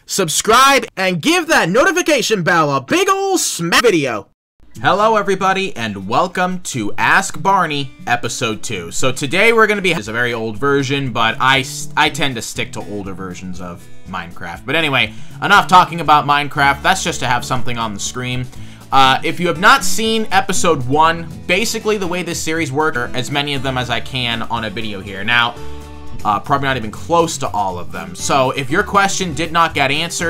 subscribe, and give that notification bell a big ol' smack video. Hello everybody, and welcome to Ask Barney Episode 2. So today we're going to be, it's a very old version, but I tend to stick to older versions of Minecraft. But anyway, enough talking about Minecraft, that's just to have something on the screen. If you have not seen Episode 1, basically the way this series works, as many of them as I can on a video here. Now, probably not even close to all of them. So if your question did not get answered,